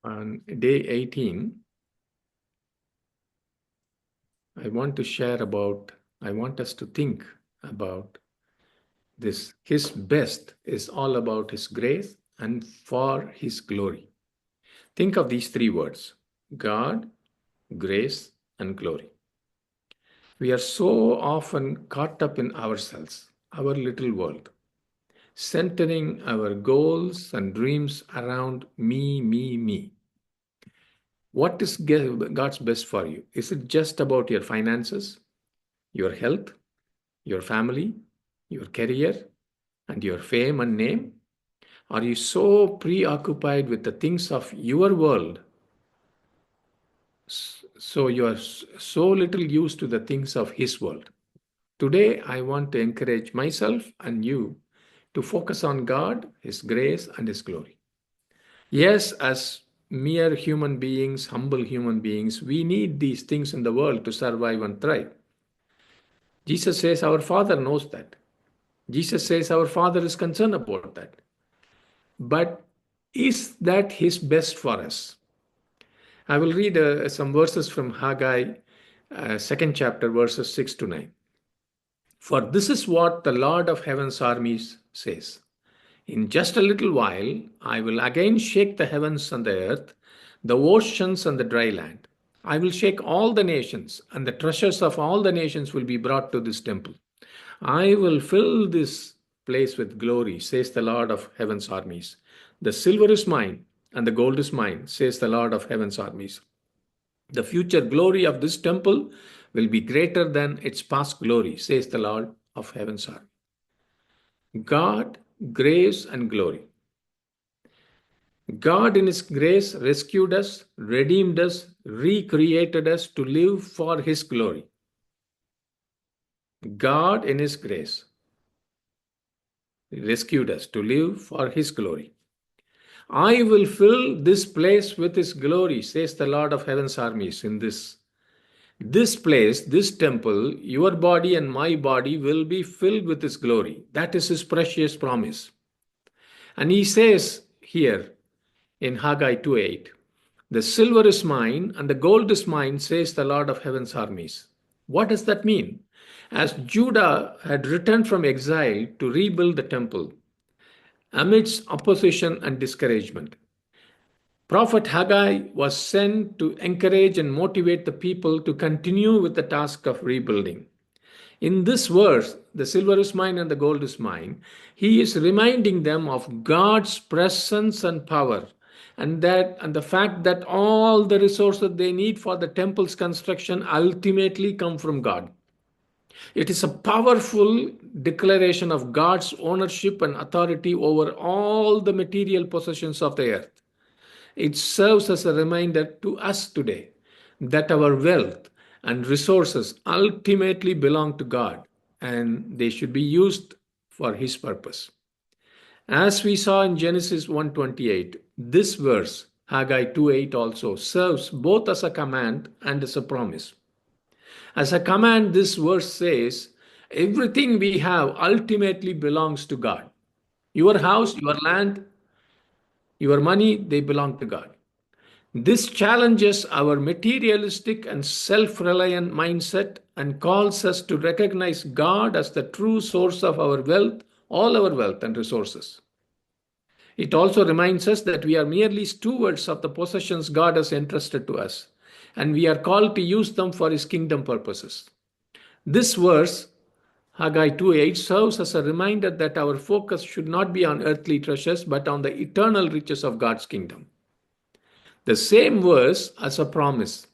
On day 18, I want us to think about this. His best is all about His grace and for His glory. Think of these three words: God, grace, and glory. We are so often caught up in ourselves, our little world, centering our goals and dreams around me, me, me. What is God's best for you? Is it just about your finances, your health, your family, your career, and your fame and name? Are you so preoccupied with the things of your world, so you are so little used to the things of His world? Today, I want to encourage myself and you to focus on God, His grace, and His glory. Yes, as mere human beings, humble human beings, we need these things in the world to survive and thrive. Jesus says our Father knows that. Jesus says our Father is concerned about that. But is that His best for us? I will read some verses from Haggai, second chapter, verses 6 to 9. For this is what the Lord of heaven's armies says: in just a little while, I will again shake the heavens and the earth, the oceans and the dry land. I will shake all the nations, and the treasures of all the nations will be brought to this temple. I will fill this place with glory, says the Lord of heaven's armies. The silver is mine, and the gold is mine, says the Lord of heaven's armies. The future glory of this temple will be greater than its past glory, says the Lord of heaven's army. God, grace, and glory. God, in His grace, rescued us, redeemed us, recreated us to live for His glory. God, in His grace, rescued us to live for His glory. I will fill this place with His glory, says the Lord of heaven's armies. In this place, this temple, your body and my body will be filled with His glory. That is His precious promise. And He says here in Haggai 2:8, the silver is mine and the gold is mine, says the Lord of heaven's armies. What does that mean? As Judah had returned from exile to rebuild the temple, amidst opposition and discouragement, Prophet Haggai was sent to encourage and motivate the people to continue with the task of rebuilding. In this verse, the silver is mine and the gold is mine, he is reminding them of God's presence and power, and the fact that all the resources they need for the temple's construction ultimately come from God. It is a powerful declaration of God's ownership and authority over all the material possessions of the earth. It serves as a reminder to us today that our wealth and resources ultimately belong to God, and they should be used for His purpose. As we saw in Genesis 1:28, this verse, Haggai 2:8, also serves both as a command and as a promise. As a command, this verse says, everything we have ultimately belongs to God. Your house, your land, your money, they belong to God. This challenges our materialistic and self reliant mindset and calls us to recognize God as the true source of our wealth, all our wealth and resources. It also reminds us that we are merely stewards of the possessions God has entrusted to us, and we are called to use them for His kingdom purposes. This verse, Haggai 2:8, serves as a reminder that our focus should not be on earthly treasures but on the eternal riches of God's kingdom. The same verse as a promise.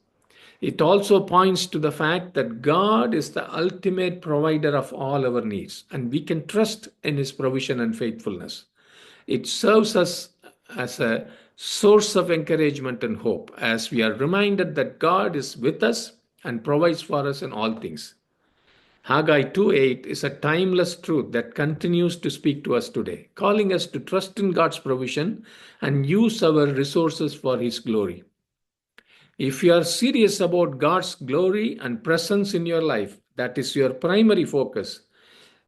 It also points to the fact that God is the ultimate provider of all our needs, and we can trust in His provision and faithfulness. It serves us as a source of encouragement and hope as we are reminded that God is with us and provides for us in all things. Haggai 2:8 is a timeless truth that continues to speak to us today, calling us to trust in God's provision and use our resources for His glory. If you are serious about God's glory and presence in your life, that is your primary focus,